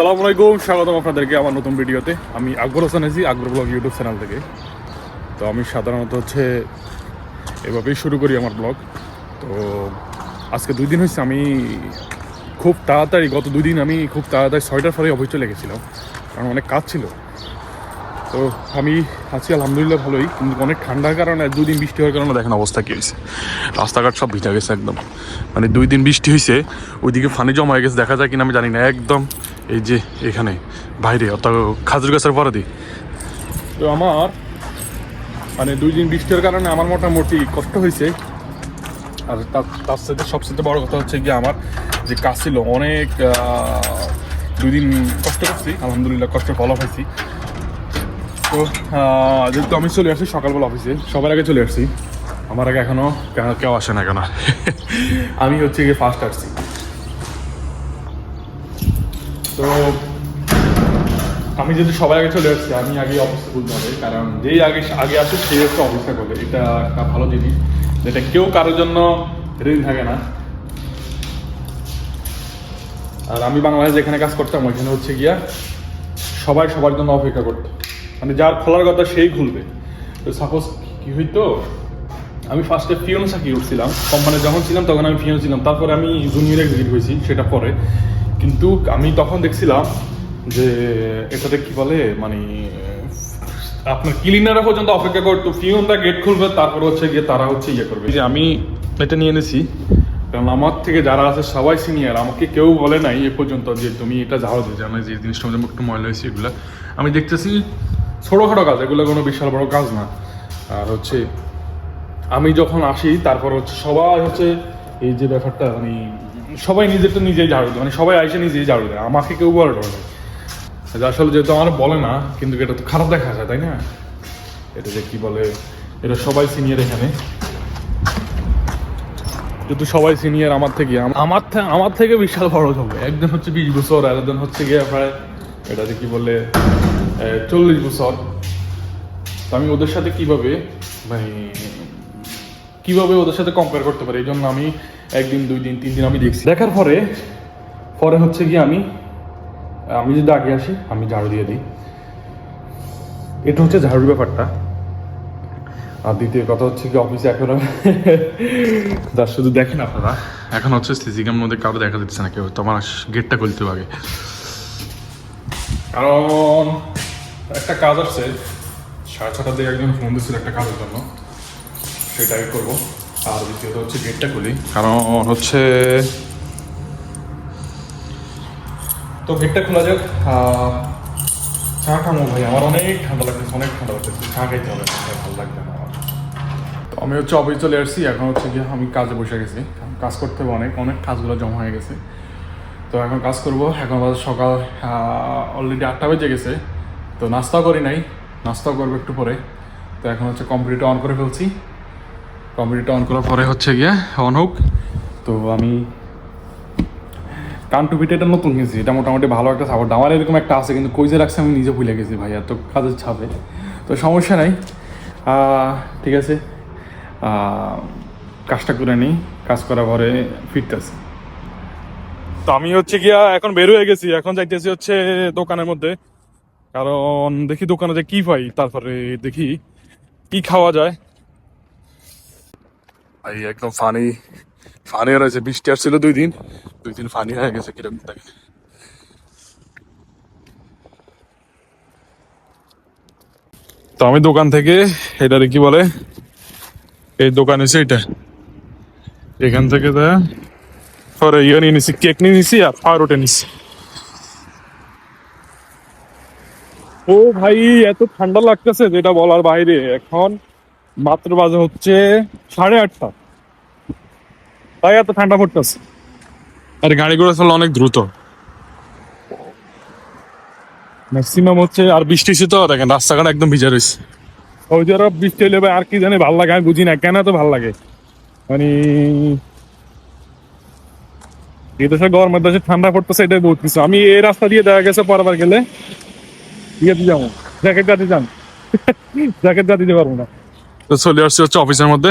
আসসালামু আলাইকুম, স্বাগতম আপনাদেরকে আমার নতুন ভিডিওতে। আমি আকবর হোসেন আছি, আকবর ব্লগ ইউটিউব চ্যানেল থেকে। তো আমি সাধারণত এভাবেই শুরু করি আমার ব্লগ। তো আজকে 2 দিন হয়েছে আমি খুব তাড়াতাড়ি, গত 2 দিন আমি খুব তাড়াতাড়ি 6টার পরে অফিস চলে গেছিলাম, কারণ অনেক কাজ ছিল। তো আমি আছি আলহামদুলিল্লাহ ভালোই, কিন্তু অনেক ঠান্ডার কারণে 2 দিন বৃষ্টি হওয়ার কারণে দেখেন অবস্থা কী হয়েছে। রাস্তাঘাট সব ভিজা গেছে একদম, মানে 2 দিন বৃষ্টি হয়েছে, ওইদিকে পানি জমা হয়ে গেছে, দেখা যায় কিনা আমি জানি না। একদম এই যে এখানে বাইরে, অর্থাৎ খাজুর গাছের পরে দিই। তো আমার মানে 2 দিন বৃষ্টির কারণে আমার মোটামুটি কষ্ট হয়েছে। আর তার সাথে সবচেয়ে বড় কথা হচ্ছে গিয়ে আমার যে কাজ ছিল অনেক, 2 দিন কষ্ট করছি, আলহামদুলিল্লাহ কষ্টের ফল পাইছি। তো যেহেতু আমি চলে আসছি সকালবেলা অফিসে, সবার আগে চলে আসছি। আমার আগে এখনও কেউ আসে না কেন, আমি হচ্ছে গিয়ে ফার্স্ট আসছি। তো আমি যদি সবার আগে চলে আসছি, আমি আগে অফিসে বলতে হবে, কারণ যেই আগে আসে সেই হচ্ছে অফিসটা করবে। এটা একটা ভালো জিনিস, যেটা কেউ কারোর জন্য রেডি থাকে না। আর আমি বাংলাদেশে যেখানে কাজ করতাম ওইখানে হচ্ছে গিয়া সবাই সবার জন্য অপেক্ষা করতো, মানে যার খোলার কথা সেই খুলবে। তো সাপোজ কি হইতো, আমি ফার্স্টে পিয়ন চাকরি করছিলাম কোম্পানি, যখন ছিলাম তখন আমি পিয়ন ছিলাম, তারপরে আমি জুনিয়র এক্সিকিউটিভ হয়েছি সেটা পরে। কিন্তু আমি তখন দেখছিলাম যে এটাতে কি বলে, মানে আপনার ক্লিনাররা পর্যন্ত অপেক্ষা করতো, পিয়নরা গেট খুলবে, তারপর হচ্ছে গিয়ে তারা হচ্ছে ইয়ে করবে। যে আমি এটা নিয়ে এনেছি, কারণ আমার থেকে যারা আছে সবাই সিনিয়র, আমাকে কেউ বলে নাই এ পর্যন্ত যে তুমি এটা ঝাড়ু দিয়ে জানো, যে জিনিসটা মধ্যে একটু ময়লা হয়েছে। এগুলো আমি দেখতেছি ছোটোখাটো কাজ, এগুলো কোনো বিশাল বড় কাজ না। আর হচ্ছে আমি যখন আসি তারপর হচ্ছে সবাই হচ্ছে এই যে ব্যাপারটা, মানে সবাই নিজেরটা নিজেই ঝাড়ু দেয়, মানে সবাই আইসে নিজেই ঝাড়ু দেয়, আমাকে কেউ বলে না। আসলে যেহেতু আমার বলে না, কিন্তু এটা তো খারাপ দেখা যায়, তাই না? এটা যে কি বলে, এটা সবাই সিনিয়র এখানে, যেহেতু সবাই সিনিয়র আমার থেকে বিশাল বড় হবে। একজন হচ্ছে 20 বছর, আর একজন হচ্ছে গিয়ে প্রায় এটাতে কি বলে 40 বছর। তো আমি ওদের সাথে কিভাবে ওদের সাথে কম্পেয়ার করতে পারি, এই জন্য আমি 1 দিন 2 দিন 3 দিন আমি দেখছি, দেখার পরে হচ্ছে গিয়ে আমি যদি আগে আসি আমি ঝাড়ু দিয়ে দিই। এটা হচ্ছে ঝাড়ুর ব্যাপারটা। আর দ্বিতীয় কথা হচ্ছে কি, অফিসে এখন তার শুধু দেখেন আপনারা, এখন হচ্ছে সিসি ক্যামেরার মধ্যে কাউকে দেখা দিচ্ছে না কেউ, তোমার গেটটা খুলতে হবে, কারণ একটা কাজ আসছে 6:30 দিকে, একজন ফোন দিচ্ছিল একটা কাজের জন্য, সেটাই করবো। আর দ্বিতীয়ত হচ্ছে গেটটা খুলি, কারণ হচ্ছে তো গেটটা খোলা যাক। চা খামো ভাই, আমার অনেক ঠান্ডা লাগতেছে, চা খাইতে হবে, ভালো লাগবে না আমার। তো আমি হচ্ছে অফিস চলে আসছি, এখন হচ্ছে গিয়ে আমি কাজে বসে গেছি, কাজ করতে হবে, অনেক কাজগুলো জমা হয়ে গেছে। তো এখন কাজ করবো। এখন সকাল অলরেডি 8টা বেজে গেছে, তো নাস্তাও করি নাই, নাস্তাও করবো একটু পরে। তো এখন হচ্ছে কম্পিউটার অন করে ফেলছি, কম্পিউটার অন করার পরে হচ্ছে গিয়ে অন হোক। তো আমি কান টুপিটা এটা নতুন কিনছি, এটা মোটামুটি ভালো একটা সাপোর্ট, আমার এরকম একটা আছে, কিন্তু কই যে রাখছে আমি নিজে ভুলে গেছি ভাই, এত কাজের ছাপে। তো সমস্যা নাই, ঠিক আছে, কাজটা করে নিই, কাজ করার পরে ফিরতেছি। তো আমি হচ্ছে গিয়া এখন বের হয়ে গেছি, এখন যাইতেছি হচ্ছে দোকানের মধ্যে, কারণ দেখি দোকানে যে কি পাই, তারপরে দেখি কি খাওয়া যায়। এই একদম ফানি রয়েছে, বৃষ্টি আসছিল 2 দিন ফানি হয়ে গেছে কিরকম থাকে। তো আমি দোকান থেকে এটারে কি বলে, এই দোকান এসে এটা এখান থেকে পরে ইয়ে নিয়ে নিছি, কেক নিয়ে নিছি আর পাউরুটি নিছি। ও ভাই, এত ঠান্ডা লাগতেছে যেটা বলার বাইরে। এখন মাত্র বাজে হচ্ছে 8:30, তাই এত ঠান্ডা পড়তেছে। আর গাড়িগুলো চলে অনেক দ্রুত, ম্যাক্সিমাম হচ্ছে। আর বৃষ্টি তো দেখেন রাস্তাঘাট একদম ভিজা রয়েছে। ওই যে বৃষ্টি হলে আর কি জানি ভাল লাগে, আমি বুঝি না কেন এত ভাল লাগে। মানে এই দেশে গরমের দেশে ঠান্ডা পড়তেছে, এটাই বহুত কিছু। আমি এই রাস্তা দিয়ে দেখা গেছে পরবার গেলে ইয়েতে যাবো, জ্যাকেট গাড়ি যান, জ্যাকেট গাড়ি দিতে পারবো না। তো চলে আসছি হচ্ছে অফিসের মধ্যে,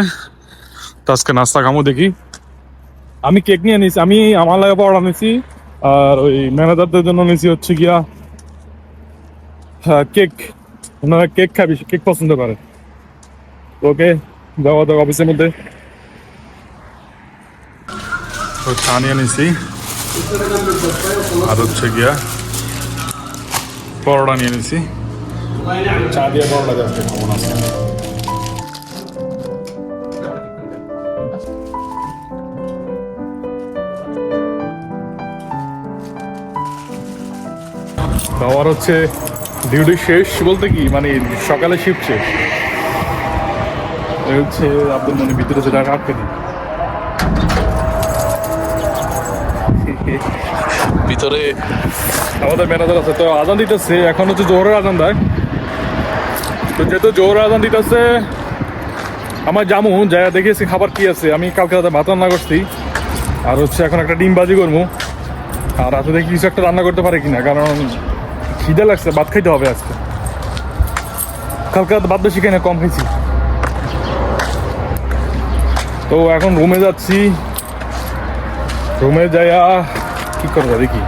তো আজকে নাস্তা খামো দেখি। আমি কেক নিয়ে নিছি, আমি আমার লাগে পড়া নিছি, আর ওই ম্যানেজারদের জন্য নিয়েছি হচ্ছে গিয়া কেক। ওনারা কেক খাবি, কেক পছন্দ করে। ওকে যাওয়া যাক অফিসের মধ্যে। তো চা নিয়ে নিছি, আর হচ্ছে গিয়া পরোটা নিয়ে নিছি। চা দিয়ে পরোটা যাচ্ছে কেমন আছে। খাবার হচ্ছে ডিউটি শেষ বলতে কি মানে সকালে শিফট শেষ। এই হচ্ছে আব্দুল মনি ভিতরে যেটা আটকে দিই ভিতরে আমাদের ম্যানেজার আছে। তো আজান দিতেছে, এখন হচ্ছে জোহরের আজান দেয়। তো যেহেতু জোহরের আজান দিতেছে আমার জামু যা দেখেছি খাবার কি আছে। আমি কালকে রাতে ভাত রান্না করছি, আর হচ্ছে এখন একটা ডিম বাজি করবো। আর রাতে দেখি কিছু একটা রান্না করতে পারে কিনা, কারণ খিদে লাগছে, ভাত খাইতে হবে আজকে। কালকে রাতে ভাত বেশি খাই না, কম খাইছি। তো এখন রুমে যাচ্ছি, রুমে যাইয়া কি করবো দেখি।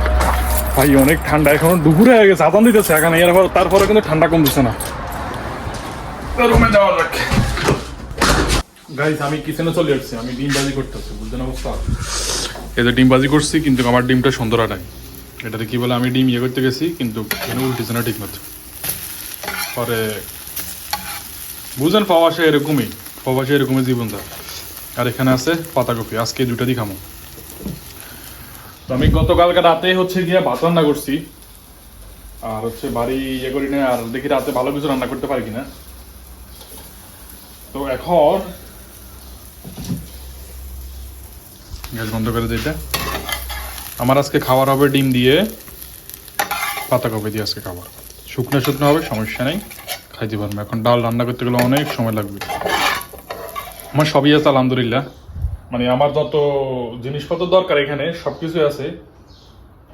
ভাই অনেক ঠান্ডা, এখন দুপুরে হয়ে গেছে, আজান দিতেছে এখন। এরপর তারপরে কিন্তু ঠান্ডা কমতেছে না। রুমে যাওয়া যাক। গাইস আমি কিচেনে চলে আসছি, আমি ডিম বাজি করতেছি, বুঝলেন অবস্থা। এই যে ডিম বাজি করছি, কিন্তু আমার ডিমটা সুন্দর নাই। এটাতে কি বলে আমি ডিম ইয়ে করতে গেছি, কিন্তু উল্টেছে না ঠিক মতো। পরে বুঝেন প্রবাসে এরকমই, প্রবাসে এরকমই জীবন যায়। আর এখানে আছে পাতাকপি, আজকে দুটা দিয়ে খামো। তো আমি গতকালকে রাতে হচ্ছে গিয়ে ভাত রান্না করছি, আর হচ্ছে বাড়ি ইয়ে করি না। আর দেখি রাতে ভালো কিছু রান্না করতে পারি কিনা। তো এখন গ্যাস বন্ধ করে দিতে। আমার আজকে খাবার হবে ডিম দিয়ে পাতাকপি দিয়ে। আজকে খাবার শুকনো শুকনো হবে, সমস্যা নেই, খাইতে পারবো। এখন ডাল রান্না করতে গেলে অনেক সময় লাগবে। আমার সবই আছে আলহামদুলিল্লাহ, মানে আমার যত জিনিসপত্র দরকার এখানে সব কিছুই আছে।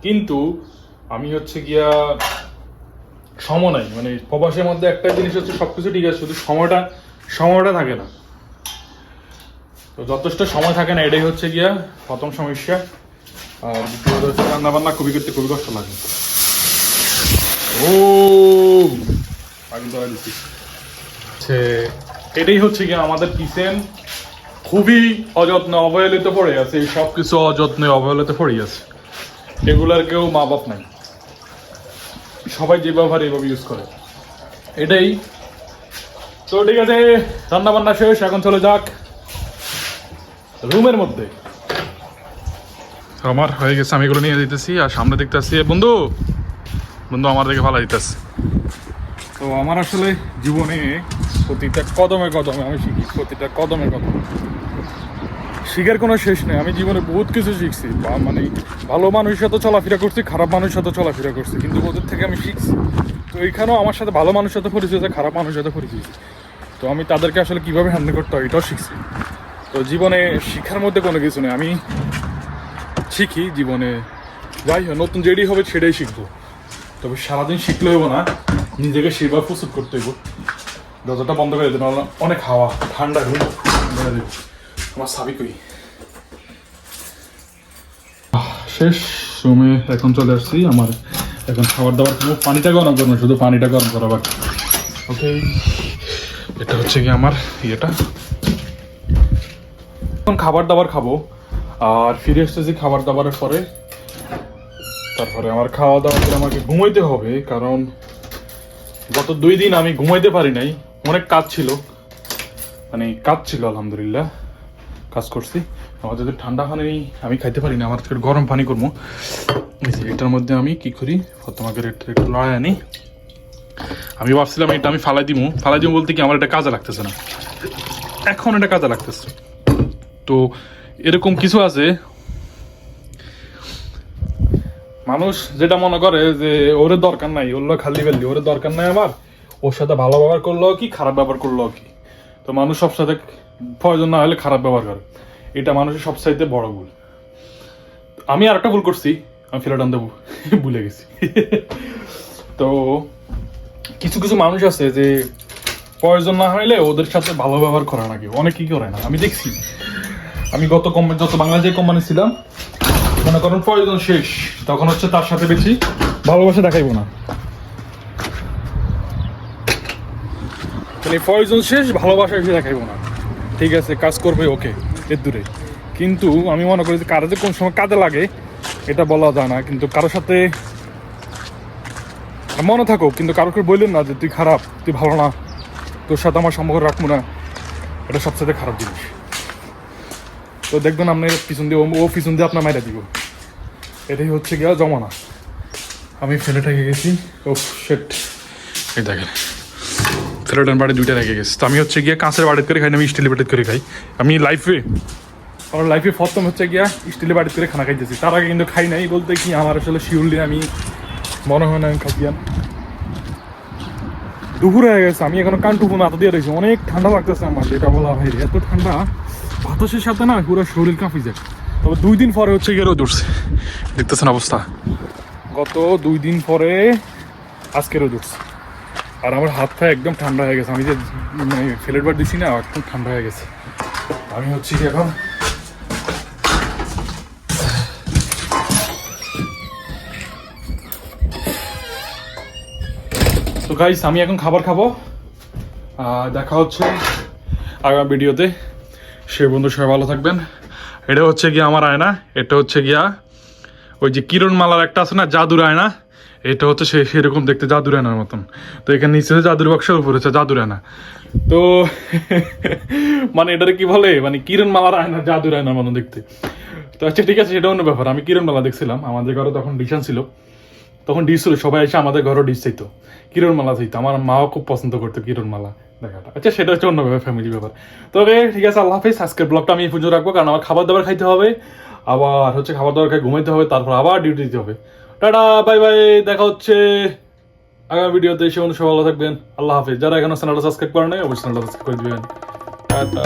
কিন্তু আমি হচ্ছে গিয়া সময় নাই। মানে প্রবাসের মধ্যে একটা জিনিস হচ্ছে সবকিছু ঠিক আছে, শুধু সময়টা থাকে না। তো যথেষ্ট সময় থাকে না, এটাই হচ্ছে গিয়া প্রথম সমস্যা। আর দ্বিতীয়ত হচ্ছে রান্না বান্না খুবই করতে খুবই কষ্ট লাগে। ও আগে ধরা দিচ্ছি। এটাই হচ্ছে গিয়া আমাদের কিচেন খুবই অযত্নে অবহেলিত পড়ে আছে। সব কিছু অযত্নে অবহেলিত পড়ে আছে। এগুলার কেউ মা বাপ নাই, সবাই যে ব্যবহার এইভাবে ইউজ করে, এটাই। তো ঠিক আছে, রান্না বান্না শেষ, এখন চলে যাক রুমের মধ্যে। আমার হয়ে গেছে, আমি এগুলো নিয়ে দিতেছি। আর সামনে দেখতেছি বন্ধু আমার দেখে ভালো দিতেছে। তো আমার আসলে জীবনে প্রতিটা কদমে কদমে আমি শিখি, প্রতিটা কদমে কদমে শিখার কোনো শেষ নেই। আমি জীবনে বহুত কিছু শিখছি, মানে ভালো মানুষের সাথে চলাফেরা করছি, খারাপ মানুষের সাথে চলাফেরা করছি, কিন্তু ওদের থেকে আমি শিখছি। তো এইখানেও আমার সাথে ভালো মানুষের সাথে পরিচয় আছে, খারাপ মানুষের সাথে পরিচয়। তো আমি তাদেরকে আসলে কীভাবে হ্যান্ডেল করতে হয় এটাও শিখছি। তো জীবনে শিক্ষার মধ্যে কোনো কিছু নেই, আমি শিখি জীবনে। যাই হোক, নতুন যেটাই হবে সেটাই শিখবো। তবে সারাদিন শিখলে হইব না, নিজেকে সেবা প্রস্তুত করতে হইব। দরজাটা বন্ধ করে দিতে, নাহলে অনেক হাওয়া, ঠান্ডা রুম বেড়ে দেব। আমার সাবিকই শেষ রুমে এখন চলে আসছি। আমার এখন খাবার দাবার খাবো, পানিটা গরম করবো, শুধু পানিটা গরম করা বাকি। ওকে, এটা হচ্ছে কি আমার ইয়েটা। এখন খাবার দাবার খাবো, আর ফিরে এসেছি খাবার দাবারের পরে। তারপরে আমার খাওয়া দাওয়া করে আমাকে ঘুমাইতে হবে, কারণ গত 2 দিন আমি ঘুমাইতে পারি নাই। অনেক কাজ ছিল, মানে কাজ ছিল, আলহামদুলিল্লাহ কাজ করছি। আমার যদি ঠান্ডা পানি আমি খাইতে পারি না, আমার গরম পানি করবো। এটার মধ্যে আমি কি করি, তোমাকে একটু লড়াই আনি। আমি ভাবছিলাম এটা আমি ফালাই দিব বলতে কি আমার এটা কাজে লাগতেছে না, এখন এটা কাজে লাগতেছে। তো এরকম কিছু আছে, মানুষ যেটা মনে করে যে ওরে দরকার নাই, ওর খালি ফেললি, ওরে দরকার নাই আমার, ওর সাথে ভালো ব্যবহার করলো কি খারাপ ব্যবহার করলো কি। তো মানুষ সব সাথে প্রয়োজন না হলে খারাপ ব্যবহার করে, এটা মানুষের সবচাইতে বড় ভুল। আমি আর একটা ভুল করছি, আমি ফেরত আনতে ভুলে গেছি। তো কিছু কিছু মানুষ আছে যে প্রয়োজন না হইলে ওদের সাথে ভালো ব্যবহার করে না, কেউ অনেক কি করে না, আমি দেখছি। আমি যত বাংলাদেশে কোম্পানি ছিলাম মনে করেন প্রয়োজন শেষ, তখন হচ্ছে তার সাথে বেশি ভালোবাসা দেখাইবো না। মানে প্রয়োজন শেষ, ভালোবাসা বেশি দেখাইবো না, ঠিক আছে কাজ করবে ওকে এর দূরে। কিন্তু আমি মনে করি যে কারো যে কোন সময় কাজে লাগে এটা বলা যায় না, কিন্তু কারোর সাথে মনে থাকো কিন্তু কারোকে বললেন না যে তুই খারাপ, তুই ভালো না, তোর সাথে আমার সম্পর্ক রাখবো না, এটা সবচেয়ে খারাপ জিনিস। তো দেখবেন আপনার পিছন দিয়ে ও পিছন দিয়ে আপনার মাইরা দিব, এটাই হচ্ছে গিয়া জমানা। আমি ফেলেটা গেছি, ও সেট, এই দেখেন ফেলেটার বাড়ি দুইটা রেখে গেছি। তো আমি হচ্ছে গিয়ে কাঁচের বাড়িতে করে খাই না, আমি স্টিলের বাড়িতে করে খাই। আমি আমার লাইফে প্রথম হচ্ছে গিয়া স্টিলের বাড়িতে করে খানা খাইতেছি, তার আগে কিন্তু খাই নাই। বলতে কি আমার আসলে শিউরলি আমি মনে হয় না আমি খাইয়াম। দুপুর হয়ে গেছে, আমি এখনো কানটুকু মাথা দিয়ে রয়েছি, অনেক ঠান্ডা লাগতেছে আমার, যেটা বলা ভাই এত ঠান্ডা বাতাসের সাথে না পুরো শরীর কাঁপি যায়। তবে 2 দিন পরে হচ্ছে গিয়ে রোদ উঠছে, দেখতেছেন অবস্থা, গত 2 দিন পরে আজকে রোদ উঠছে। আর আমার হাত পা একদম ঠান্ডা হয়ে গেছে, আমি যে মানে ফেলেট বার দিছি না একদম ঠান্ডা হয়ে গেছে। আমি হচ্ছে কি এখন তো গাইস আমি এখন খাবার খাবো, দেখা হচ্ছে আগামী ভিডিওতে। সে বন্ধু সবাই ভালো থাকবেন। এটা হচ্ছে গিয়া আমার আয়না, এটা হচ্ছে গিয়া ওই যে কিরণমালার একটা আছে না জাদুর আয়না, এটা হচ্ছে সেরকম দেখতে জাদুর আয়নার মতন। তো এখানে নিচে জাদুর বাক্স, উপরে হচ্ছে জাদুর আয়না। তো মানে এটারে কি বলে, মানে কিরণমালার আয়না জাদুর আয়নার মতন দেখতে। তো আচ্ছা ঠিক আছে, সেটা অন্য ব্যাপার। আমি কিরণমালা দেখছিলাম, আমাদের ঘরে তখন ডিশান ছিল, তখন ডিশ ছিল, সবাই এসে আমাদের ঘরও ডিশ চাইতো, কিরণমালা চাইতো। আমার মাও খুব পছন্দ করতো কিরণমালা দেখাটা। আচ্ছা সেটা হচ্ছে অন্য ব্যাপার, ফ্যামিলি ব্যাপার। তবে ঠিক আছে, আল্লাহ হাফিজ। আজকের ব্লগটা আমি এই পর্যন্ত রাখবো, কারণ আমার খাবার দাবার খাইতে হবে, আবার হচ্ছে খাবার দাবার খাই ঘুমাইতে হবে, তারপর আবার ডিউটি দিতে হবে। টাটা বাই বাই, দেখা হচ্ছে আগামী ভিডিওতে। সে অনুসারে ভালো থাকবেন, আল্লাহ হাফিজ। যারা এখনো চ্যানেলটা সাবস্ক্রাইব করে নাই অবশ্যই চ্যানেলটা সাবস্ক্রাইব করে দিবেন। টাটা।